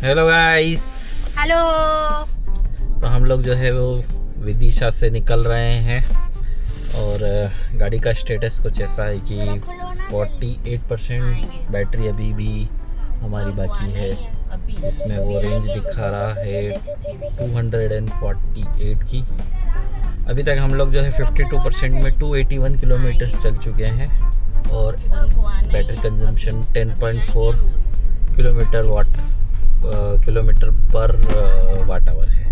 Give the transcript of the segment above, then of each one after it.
Hello guys. Hello. तो हम लोग जो है वो विदिशा से निकल रहे हैं और गाड़ी का स्टेटस कुछ ऐसा है कि 48% बैटरी अभी भी हमारी बाकी है, जिसमें वो रेंज दिखा रहा है 248 की। अभी तक हम लोग जो है 52% में 281 किलोमीटर चल चुके हैं और बैटरी कंजम्पशन 10.4 किलोमीटर पर वाट आवर है।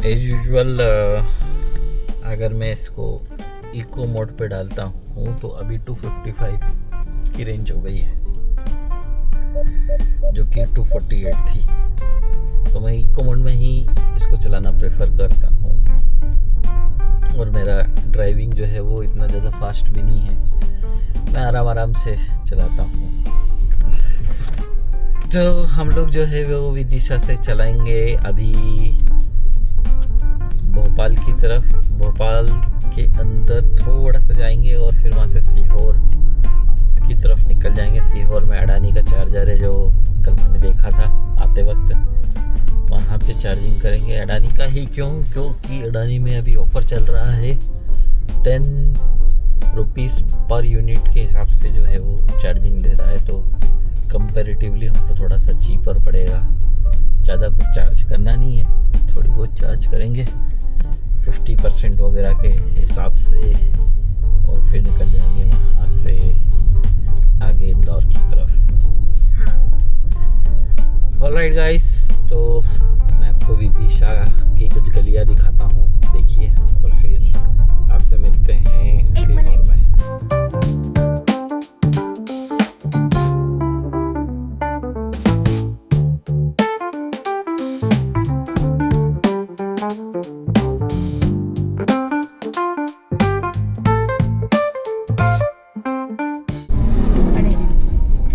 एज यूजुअल अगर मैं इसको इको मोड पे डालता हूँ तो अभी 255 की रेंज हो गई है, जो कि 248 थी। तो मैं इको मोड में ही इसको चलाना प्रेफर करता हूँ और मेरा ड्राइविंग जो है वो इतना ज़्यादा फास्ट भी नहीं है, मैं आराम से चलाता हूँ। तो हम लोग जो है वो विदिशा से चलाएंगे अभी भोपाल की तरफ। भोपाल के अंदर थोड़ा सा जाएंगे और फिर वहाँ से सीहोर की तरफ निकल जाएंगे। सीहोर में अडानी का चार्जर है, जो कल मैंने देखा था आते वक्त, वहाँ पे चार्जिंग करेंगे। अडानी का ही क्योंकि अडानी में अभी ऑफ़र चल रहा है 10 रुपीज़ पर यूनिट के हिसाब से जो है वो चार्जिंग ले रहा है, तो कंपैरेटिवली हमको थोड़ा सा चीपर पड़ेगा। ज़्यादा कुछ चार्ज करना नहीं है, थोड़ी बहुत चार्ज करेंगे 50% वगैरह के हिसाब से और फिर निकल जाएंगे वहाँ से आगे इंदौर की तरफ। ऑलराइट गाइस, तो मैं आपको विदिशा की कुछ गलियाँ दिखाता हूँ, देखिए, और फिर आपसे मिलते हैं सीहोर में।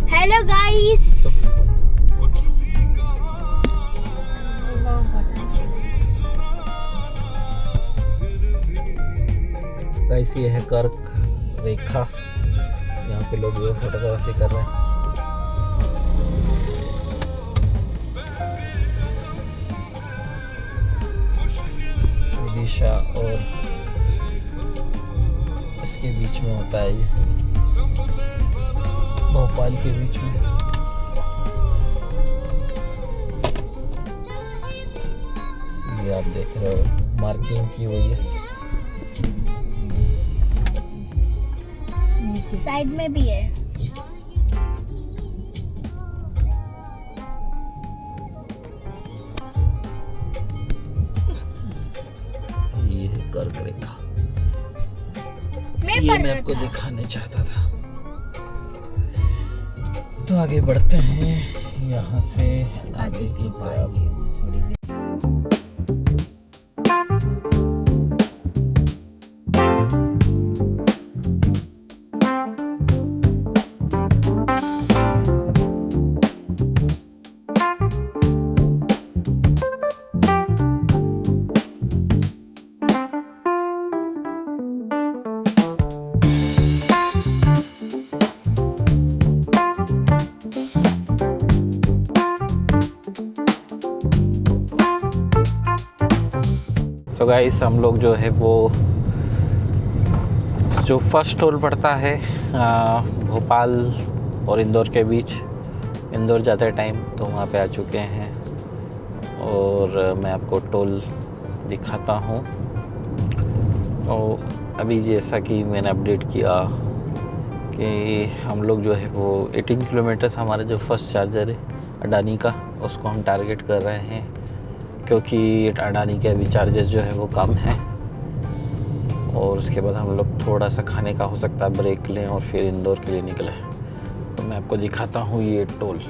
Hello guys. गाइस, ये है कर्क रेखा, यहाँ पे लोग जो फोटोग्राफी कर रहे हैं। विदिशा और इसके बीच में होता है, ये भोपाल के बीच में। ये आप देख रहे हो मार्किंग की हुई है। साइड में भी है। ये है कर्क रेखा, ये मैं आपको दिखाने चाहता था। तो आगे बढ़ते हैं यहाँ से आगे की तरफ। तो गाइस, हम लोग जो है वो जो फर्स्ट टोल पड़ता है भोपाल और इंदौर के बीच, इंदौर जाते टाइम, तो वहाँ पे आ चुके हैं और मैं आपको टोल दिखाता हूँ। तो अभी जैसा कि मैंने अपडेट किया कि हम लोग जो है वो 18 किलोमीटर हमारा जो फर्स्ट चार्जर है अडानी का, उसको हम टारगेट कर रहे हैं, क्योंकि अडानी के अभी चार्जेस जो है वो कम हैं। और उसके बाद हम लोग थोड़ा सा खाने का हो सकता है ब्रेक लें और फिर इंदौर के लिए निकले। तो मैं आपको दिखाता हूँ ये टोल।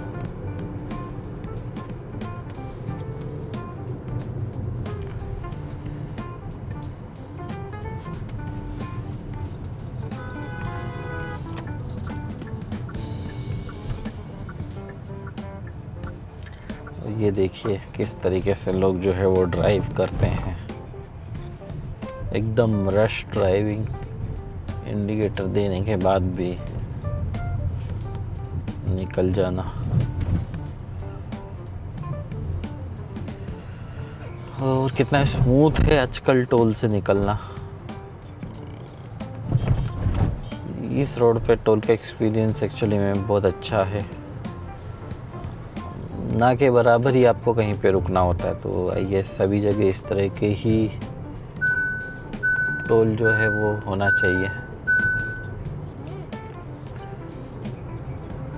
ये देखिए किस तरीके से लोग जो है वो ड्राइव करते हैं, एकदम रश ड्राइविंग, इंडिकेटर देने के बाद भी निकल जाना। और कितना स्मूथ है आजकल टोल से निकलना। इस रोड पे टोल का एक्सपीरियंस एक्चुअली में बहुत अच्छा है, ना के बराबर ही आपको कहीं पे रुकना होता है। तो आई गेस सभी जगह इस तरह के ही टोल जो है वो होना चाहिए।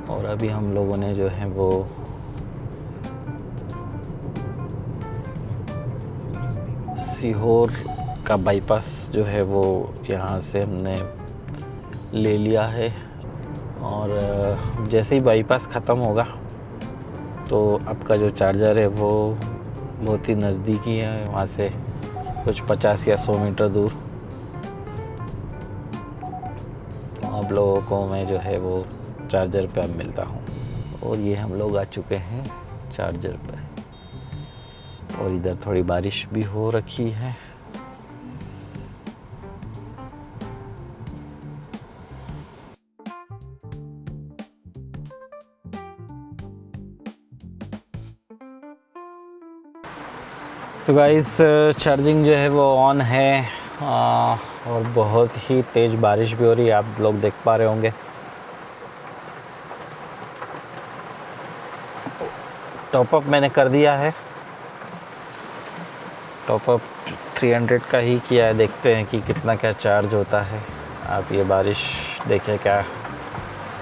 और अभी हम लोगों ने जो है वो सीहोर का बाईपास जो है वो यहाँ से हमने ले लिया है। और जैसे ही बाईपास ख़त्म होगा तो आपका जो चार्जर है वो बहुत ही नज़दीकी है, वहाँ से कुछ 50 या 100 मीटर दूर आप लोगों को मैं जो है वो चार्जर पे अब मिलता हूँ। और ये हम लोग आ चुके हैं चार्जर पे, और इधर थोड़ी बारिश भी हो रखी है। तो गाइस चार्जिंग जो है वो ऑन है, और बहुत ही तेज़ बारिश भी हो रही है, आप लोग देख पा रहे होंगे। टॉपअप मैंने कर दिया है, टॉपअप 300 का ही किया है। देखते हैं कि कितना क्या चार्ज होता है। आप ये बारिश देखें, क्या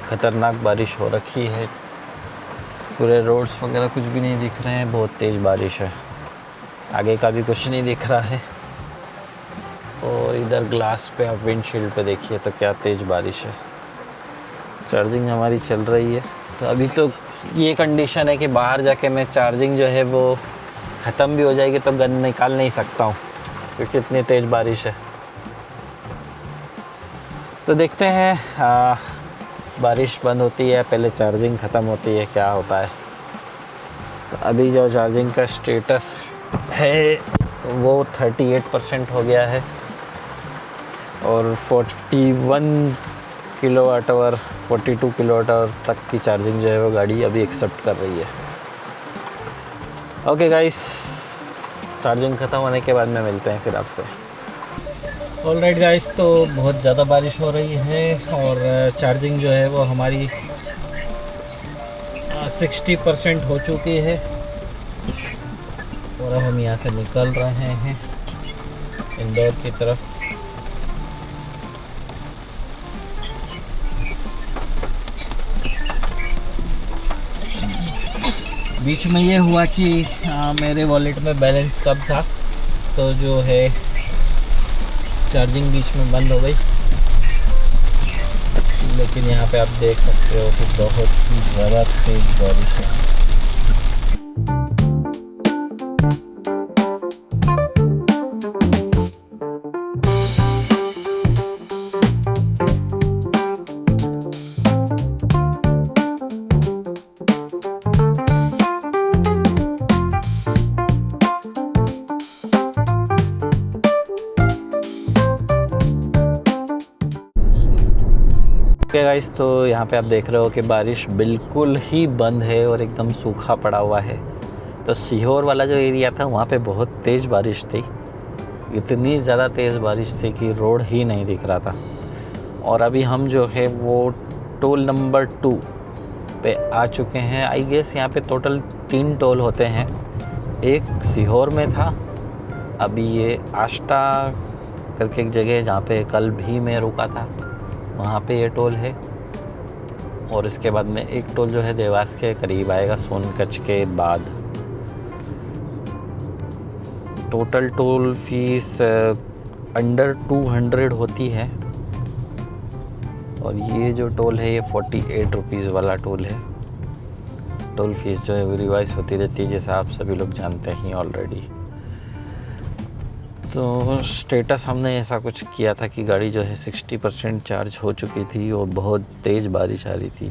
ख़तरनाक बारिश हो रखी है, पूरे रोड्स वगैरह कुछ भी नहीं दिख रहे हैं, बहुत तेज़ बारिश है, आगे का भी कुछ नहीं दिख रहा है। और इधर ग्लास पे आप विंडशील्ड पे देखिए तो क्या तेज़ बारिश है। चार्जिंग हमारी चल रही है। तो अभी तो ये कंडीशन है कि बाहर जाके मैं चार्जिंग जो है वो ख़त्म भी हो जाएगी तो गन निकाल नहीं सकता हूँ, क्योंकि इतनी तेज़ बारिश है। तो देखते हैं बारिश बंद होती है पहले चार्जिंग ख़त्म होती है, क्या होता है। तो अभी जो चार्जिंग का स्टेटस है वो 38% हो गया है, और 41 किलोवाट आवर 42 किलोवाट आवर तक की चार्जिंग जो है वो गाड़ी अभी एक्सेप्ट कर रही है। ओके गाइस, चार्जिंग ख़त्म होने के बाद में मिलते हैं फिर आपसे। ऑलराइट गाइस, तो बहुत ज़्यादा बारिश हो रही है और चार्जिंग जो है वो हमारी 60% हो चुकी है, और अब हम यहाँ से निकल रहे हैं इंदौर की तरफ। बीच में ये हुआ कि मेरे वॉलेट में बैलेंस कम था, तो जो है चार्जिंग बीच में बंद हो गई। लेकिन यहाँ पे आप देख सकते हो कि बहुत ही ज़्यादा तेज़ बारिश है। गाइस, तो यहाँ पे आप देख रहे हो कि बारिश बिल्कुल ही बंद है और एकदम सूखा पड़ा हुआ है। तो सीहोर वाला जो एरिया था वहाँ पे बहुत तेज़ बारिश थी, इतनी ज़्यादा तेज़ बारिश थी कि रोड ही नहीं दिख रहा था। और अभी हम जो है वो टोल नंबर 2 पे आ चुके हैं। आई गेस यहाँ पे टोटल 3 टोल होते हैं, एक सीहोर में था, अभी ये आष्टा करके एक जगह है जहाँ पे कल भी मैं रुका था, वहाँ पे ये टोल है। और इसके बाद में एक टोल जो है देवास के करीब आएगा, सोनकच्छ के बाद। टोटल टोल फीस अंडर 200 होती है, और ये जो टोल है ये 48 रुपीज़ वाला टोल है। टोल फीस जो है वो रिवाइज होती रहती है, जैसा आप सभी लोग जानते हैं ऑलरेडी। तो स्टेटस हमने ऐसा कुछ किया था कि गाड़ी जो है 60% चार्ज हो चुकी थी और बहुत तेज़ बारिश आ रही थी।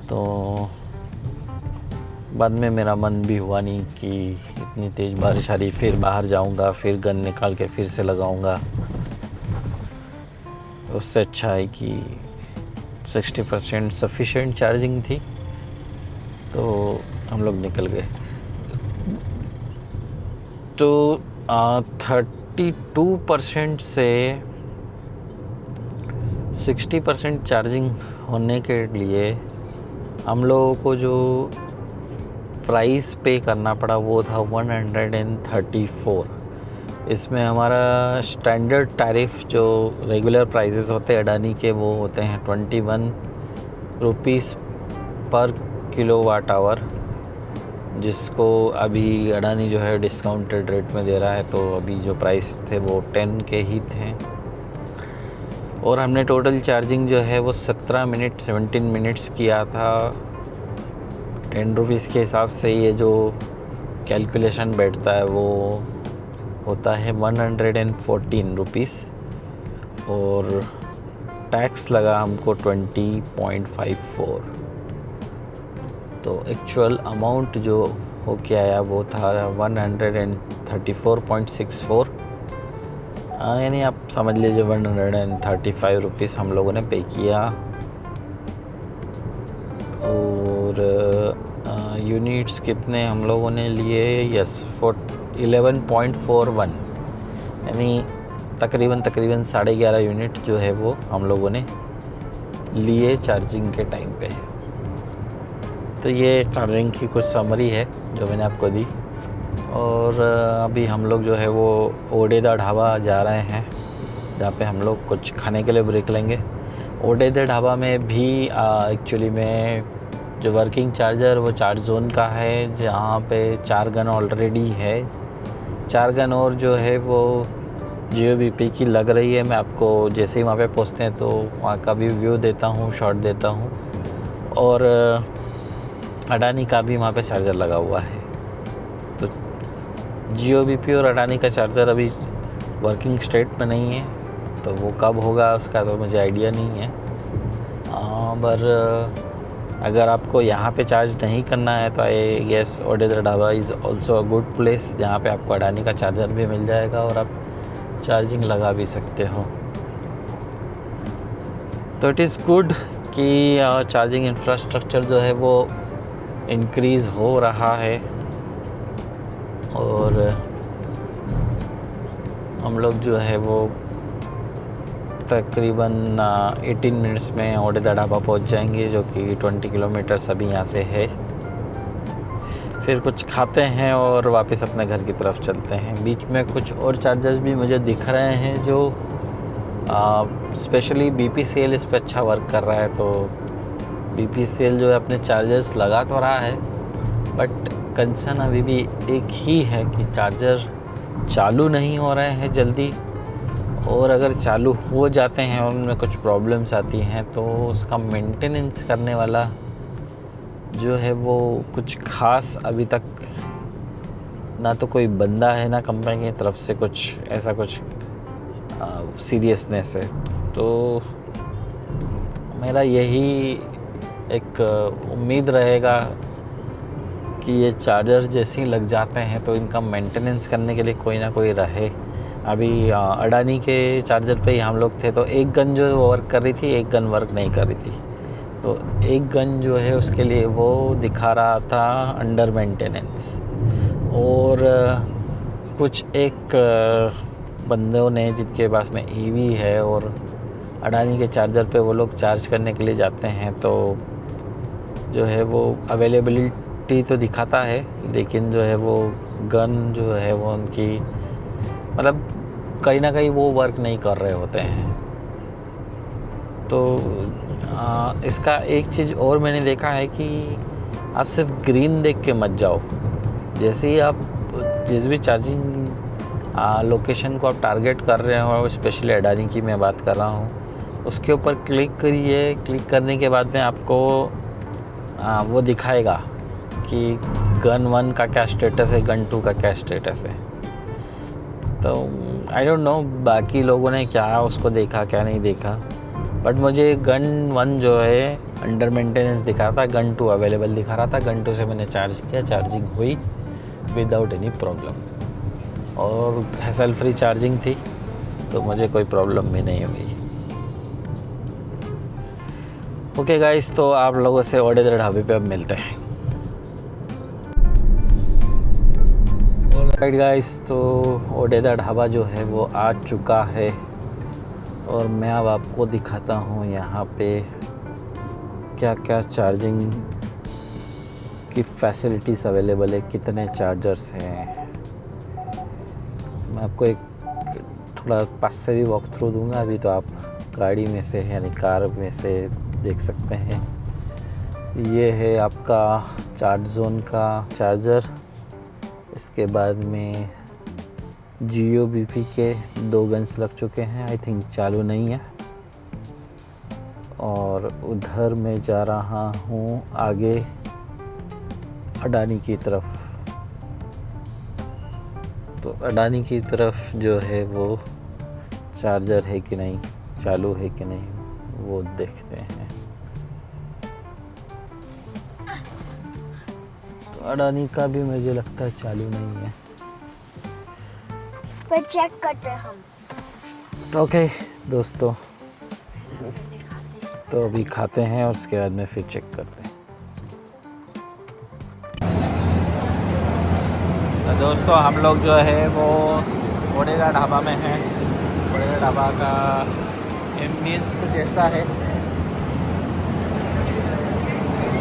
तो बाद में मेरा मन भी हुआ नहीं कि इतनी तेज़ बारिश आ रही, फिर बाहर जाऊंगा, फिर गन निकाल के फिर से लगाऊंगा। उससे अच्छा है कि 60% सफिशिएंट चार्जिंग थी, तो हम लोग निकल गए। तो 32% से 60% चार्जिंग होने के लिए हम लोगों को जो प्राइस पे करना पड़ा वो था 134। इसमें हमारा स्टैंडर्ड टैरिफ जो रेगुलर प्राइसेस होते हैं अडानी के वो होते हैं 21 रुपीस पर किलोवाट आवर, जिसको अभी अडानी जो है डिस्काउंटेड रेट में दे रहा है। तो अभी जो प्राइस थे वो 10 के ही थे और हमने टोटल चार्जिंग जो है वो 17 मिनट्स किया था। 10 रुपीस के हिसाब से ये जो कैलकुलेशन बैठता है वो होता है 114 रुपीस और टैक्स लगा हमको 20.54। तो एक्चुअल अमाउंट जो हो के आया वो था 134.64, यानी आप समझ लीजिए 135 रुपीस हम लोगों ने पे किया। और यूनिट्स कितने हम लोगों ने लिए? यस 11.41, यानी तकरीबन 11.5 यूनिट जो है वो हम लोगों ने लिए चार्जिंग के टाइम पे। तो ये चार्जिंग की कुछ समरी है जो मैंने आपको दी। और अभी हम लोग जो है वो ओडेदा ढाबा जा रहे हैं जहाँ पे हम लोग कुछ खाने के लिए ब्रेक लेंगे। ओडेदा ढाबा में भी एक्चुअली में जो वर्किंग चार्जर वो चार्ज जोन का है, जहाँ पे 4 गन ऑलरेडी है। 4 गन और जो है वो GOBP की लग रही है। मैं आपको जैसे ही वहाँ पे पहुँचते हैं तो वहाँ का भी व्यू देता हूँ, शॉट देता हूँ। और अडानी का भी वहाँ पे चार्जर लगा हुआ है। तो GOBP और अडानी का चार्जर अभी वर्किंग स्टेट में नहीं है, तो वो कब होगा उसका तो मुझे आइडिया नहीं है। पर अगर आपको यहाँ पे चार्ज नहीं करना है तो आई गेस ओडेदा dhaba is also a good place, जहाँ पे आपको अडानी का चार्जर भी मिल जाएगा और आप चार्जिंग लगा भी सकते हो। तो इट इज़ गुड कि चार्जिंग इंफ्रास्ट्रक्चर जो है वो इंक्रीज़ हो रहा है। और हम लोग जो है वो तकरीबन 18 मिनट्स में ओडेदा ढाबा पहुँच जाएंगे, जो कि 20 किलोमीटर अभी यहाँ से है। फिर कुछ खाते हैं और वापस अपने घर की तरफ चलते हैं। बीच में कुछ और चार्जर्स भी मुझे दिख रहे हैं जो स्पेशली BPCL इस पर अच्छा वर्क कर रहा है। तो BPCL जो है अपने चार्जर्स लगा तो रहा है, बट कंसर्न अभी भी एक ही है कि चार्जर चालू नहीं हो रहे हैं जल्दी, और अगर चालू हो जाते हैं और उनमें कुछ प्रॉब्लम्स आती हैं तो उसका मेंटेनेंस करने वाला जो है वो कुछ खास अभी तक ना तो कोई बंदा है ना कंपनी की तरफ से कुछ ऐसा कुछ सीरियसनेस है। तो मेरा यही एक उम्मीद रहेगा कि ये चार्जर जैसे ही लग जाते हैं तो इनका मेंटेनेंस करने के लिए कोई ना कोई रहे। अभी अडानी के चार्जर पे ही हम लोग थे, तो एक गन जो वर्क कर रही थी, एक गन वर्क नहीं कर रही थी। तो एक गन जो है उसके लिए वो दिखा रहा था अंडर मेंटेनेंस। और कुछ एक बंदों ने जिनके पास में EV है और अडानी के चार्जर पे वो लोग चार्ज करने के लिए जाते हैं, तो जो है वो अवेलेबिलिटी तो दिखाता है, लेकिन जो है वो गन जो है वो उनकी मतलब कहीं ना कहीं वो वर्क नहीं कर रहे होते हैं। तो इसका एक चीज़ और मैंने देखा है कि आप सिर्फ ग्रीन देख के मत जाओ। जैसे ही आप जिस भी चार्जिंग लोकेशन को आप टारगेट कर रहे हो, स्पेशली अडानी की मैं बात कर रहा हूँ, उसके ऊपर क्लिक करिए। क्लिक करने के बाद में आपको वो दिखाएगा कि गन 1 का क्या स्टेटस है, गन 2 का क्या स्टेटस है। तो आई डोंट नो बाकी लोगों ने क्या उसको देखा क्या नहीं देखा, बट मुझे गन 1 जो है अंडर मेंटेनेंस दिखा रहा था, गन 2 अवेलेबल दिखा रहा था। गन 2 से मैंने चार्ज किया, चार्जिंग हुई विदाउट एनी प्रॉब्लम और हैसल फ्री चार्जिंग थी, तो मुझे कोई प्रॉब्लम भी नहीं हुई। ओके गाइस, तो आप लोगों से ओडेदा ढाबे पे अब मिलते हैं। राइट गाइस, तो ओडेदा ढाबा जो है वो आ चुका है और मैं अब आपको दिखाता हूँ यहाँ पे क्या क्या चार्जिंग की फैसिलिटीज़ अवेलेबल है, कितने चार्जर्स हैं। मैं आपको एक थोड़ा पास से भी वॉक थ्रू दूंगा। अभी तो आप गाड़ी में से यानी कार में से देख सकते हैं। ये है आपका चार्ज जोन का चार्जर। इसके बाद में जियो बीपी के 2 गन्स लग चुके हैं, आई थिंक चालू नहीं है। और उधर मैं जा रहा हूँ आगे अडानी की तरफ। तो अडानी की तरफ जो है वो चार्जर है कि नहीं, चालू है कि नहीं, वो देखते हैं। तो अडानी का भी मुझे लगता है चालू नहीं है, पर चेक करते हैं हम। तो ओके दोस्तों, तो अभी खाते हैं और उसके बाद में फिर चेक करते हैं। तो दोस्तों, हम लोग जो है वो ओडेदा ढाबा में हैं। ओडेदा ढाबा का एम्बियंस कुछ ऐसा है,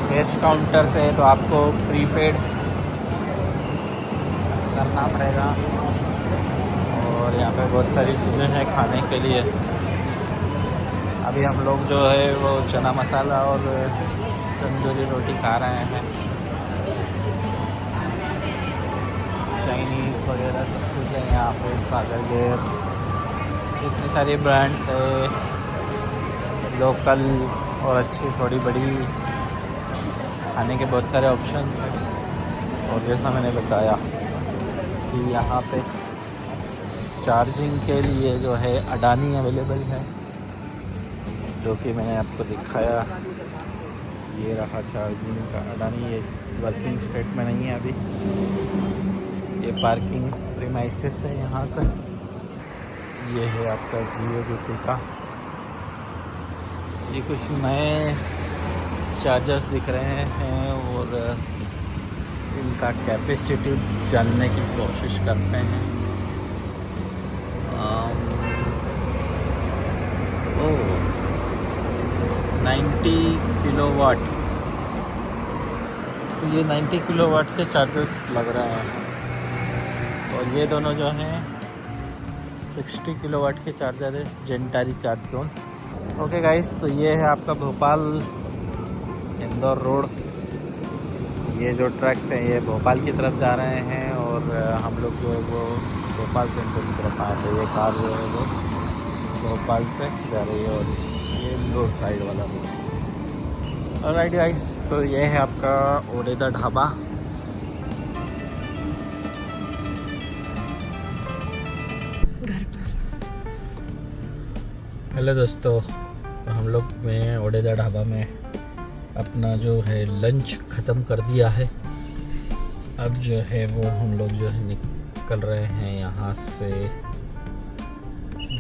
कैश काउंटर से तो आपको प्रीपेड करना पड़ेगा और यहाँ पे बहुत सारी चीज़ें हैं खाने के लिए। अभी हम लोग जो है वो चना मसाला और तंदूरी रोटी खा रहे हैं। चाइनीज़ वगैरह सब कुछ है यहाँ पे, फादरगेर, इतनी सारी ब्रांड्स है, लोकल और अच्छी थोड़ी बड़ी, खाने के बहुत सारे ऑप्शंस हैं। और जैसा मैंने बताया कि यहाँ पे चार्जिंग के लिए जो है अडानी अवेलेबल है, जो कि मैंने आपको दिखाया। ये रहा चार्जिंग का अडानी। ये वर्किंग स्टेट में नहीं है अभी। ये पार्किंग प्रीमाइसेस है यहाँ का। ये है आपका जियो बीपी का। ये कुछ नए चार्जर्स दिख रहे हैं और इनका कैपेसिटी जानने की कोशिश करते हैं। 90 किलोवाट। तो ये 90 किलोवाट के चार्जर्स लग रहे हैं और ये दोनों जो हैं 60 किलोवाट के चार्जर है, जेंटारी चार्ज जोन। ओके गाइस, तो ये है आपका भोपाल इंदौर रोड। ये जो ट्रक्स हैं ये भोपाल की तरफ जा रहे हैं और हम लोग जो है वो भोपाल से इंदौर की तरफ आए थे। ये कार जो है वो भोपाल से जा रही है और ये इंदौर साइड वाला रोड। ऑलराइट गाइस, तो ये है आपका ओडेदा ढाबा। हेलो दोस्तों, तो हम लोग में ओडेदा ढाबा में अपना जो है लंच ख़त्म कर दिया है। अब जो है वो हम लोग जो है निकल रहे हैं यहाँ से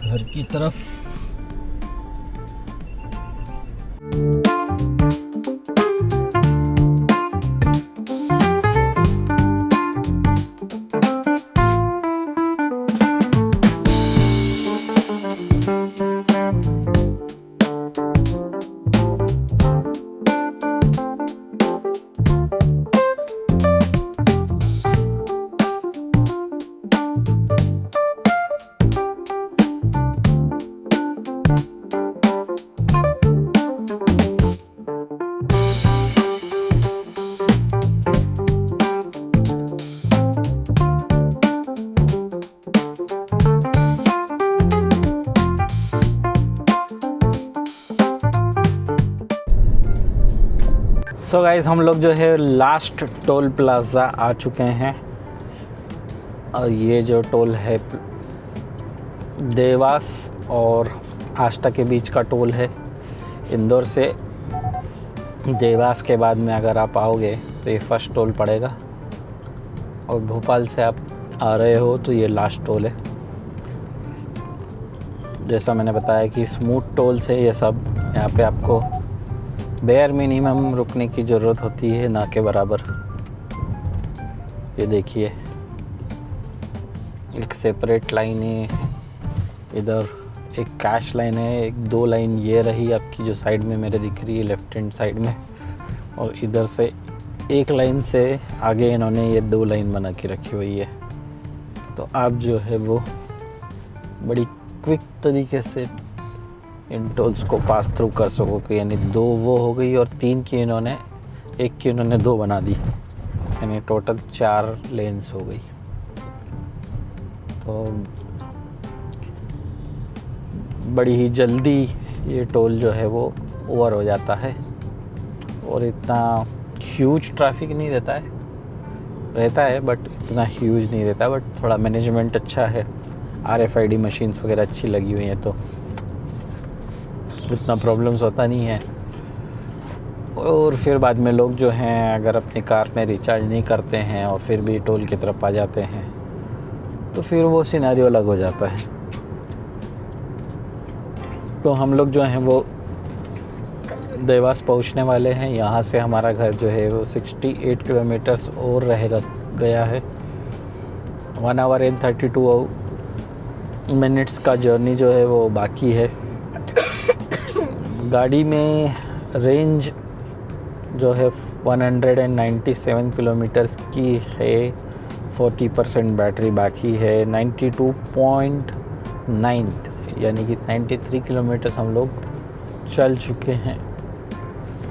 घर की तरफ। सो गाइस, हम लोग जो है लास्ट टोल प्लाज़ा आ चुके हैं और ये जो टोल है देवास और आष्टा के बीच का टोल है। इंदौर से देवास के बाद में अगर आप आओगे तो ये फर्स्ट टोल पड़ेगा और भोपाल से आप आ रहे हो तो ये लास्ट टोल है। जैसा मैंने बताया कि स्मूथ टोल से ये सब, यहाँ पे आपको बेयर मिनिमम रुकने की ज़रूरत होती है, ना के बराबर। ये देखिए एक सेपरेट लाइन है, इधर एक कैश लाइन है, एक 2 लाइन ये रही आपकी जो साइड में मेरे दिख रही है लेफ्ट हैंड साइड में, और इधर से एक लाइन से आगे इन्होंने ये 2 लाइन बना के रखी हुई है। तो आप जो है वो बड़ी क्विक तरीके से इन टोल्स को पास थ्रू कर सकोगे, यानी 2 वो हो गई और 3 की इन्होंने 1 की इन्होंने 2 बना दी, यानी टोटल 4 लेन्स हो गई। तो बड़ी ही जल्दी ये टोल जो है वो ओवर हो जाता है और इतना ह्यूज ट्रैफिक नहीं रहता है बट इतना ह्यूज नहीं रहता, बट थोड़ा मैनेजमेंट अच्छा है, RFID मशीन्स वगैरह अच्छी लगी हुई हैं तो इतना प्रॉब्लम्स होता नहीं है। और फिर बाद में लोग जो हैं अगर अपनी कार में रिचार्ज नहीं करते हैं और फिर भी टोल की तरफ आ जाते हैं तो फिर वो सिनेरियो अलग हो जाता है। तो हम लोग जो हैं वो देवास पहुंचने वाले हैं। यहाँ से हमारा घर जो है वो 68 किलोमीटर्स और गया है। 1 आवर एंड 32 मिनट्स का जर्नी जो है वो बाकी है। गाड़ी में रेंज जो है 197 किलोमीटर्स की है, 40% बैटरी बाकी है, 92.9 यानी कि 93 किलोमीटर्स हम लोग चल चुके हैं।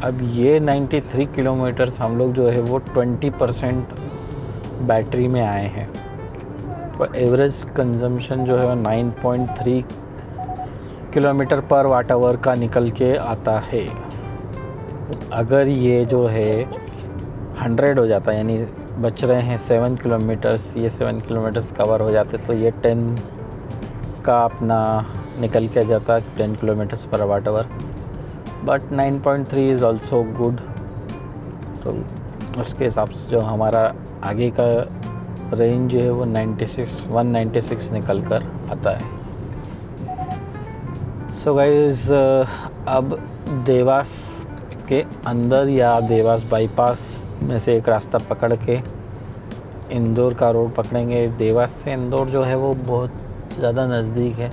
अब ये 93 किलोमीटर्स हम लोग जो है वो 20% बैटरी में आए हैं, तो एवरेज कंजम्पशन जो है 9.3 किलोमीटर पर वाट आवर का निकल के आता है। अगर ये जो है 100 हो जाता है, यानी बच रहे हैं 7 किलोमीटर्स, ये 7 किलोमीटर्स कवर हो जाते तो ये 10 का अपना निकल के जाता 10 किलोमीटर्स पर watt hour, but 9.3 is also good. तो उसके हिसाब से जो हमारा आगे का रेंज जो है वो 196 निकल कर आता है। सो गाइस, अब देवास के अंदर या देवास बाईपास में से एक रास्ता पकड़ के इंदौर का रोड पकड़ेंगे। देवास से इंदौर जो है वो बहुत ज़्यादा नज़दीक है।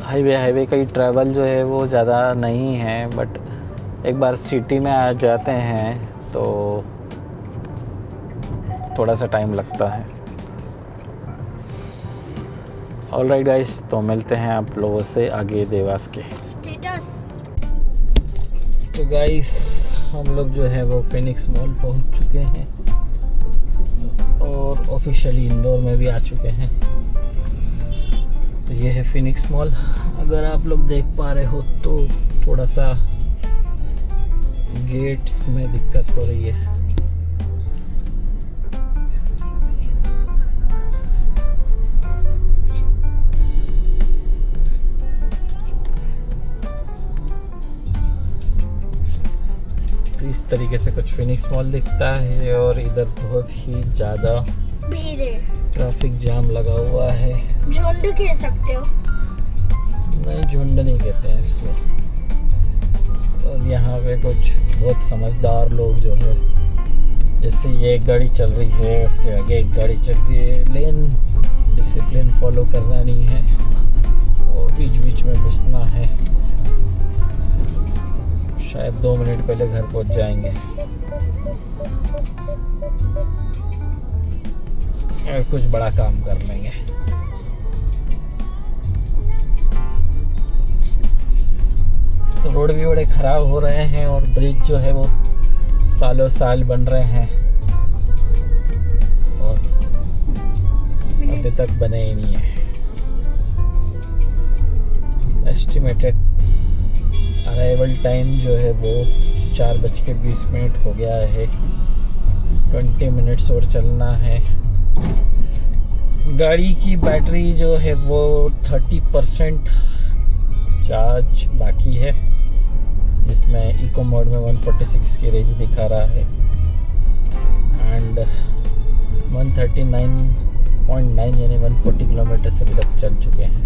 हाईवे का ही ट्रैवल जो है वो ज़्यादा नहीं है, बट एक बार सिटी में आ जाते हैं तो थोड़ा सा टाइम लगता है। ऑलराइट गाइस, तो मिलते हैं आप लोगों से आगे देवास के। स्टेटस। तो गाइस, हम लोग जो है वो फिनिक्स मॉल पहुंच चुके हैं और ऑफिशियली इंदौर में भी आ चुके हैं। तो ये है फिनिक्स मॉल। अगर आप लोग देख पा रहे हो तो थोड़ा सा गेट में दिक्कत हो रही है। इस तरीके से कुछ फिनिक्स मॉल दिखता है और इधर बहुत ही ज़्यादा भीड़ है, ट्रैफिक जाम लगा हुआ है। झुंड कह सकते हो। नहीं, झुंड नहीं कहते हैं इसको। तो यहाँ पे कुछ बहुत समझदार लोग जो है, जैसे ये एक गाड़ी चल रही है उसके आगे एक गाड़ी चल रही है, लेन डिसिप्लिन फॉलो करना नहीं है और बीच बीच में घुसना है। शायद 2 मिनट पहले घर पहुंच जाएंगे और कुछ बड़ा काम कर लेंगे। तो रोड भी बड़े ख़राब हो रहे हैं और ब्रिज जो है वो सालों साल बन रहे हैं और अभी तक बने ही नहीं है। एस्टिमेटेड अराइवल टाइम जो है वो 4:20 हो गया है। 20 मिनट्स और चलना है। गाड़ी की बैटरी जो है वो 30% चार्ज बाकी है, जिसमें इको मोड में 146 की रेंज दिखा रहा है एंड 139.9 यानी 140 किलोमीटर से अभी तक चल चुके हैं।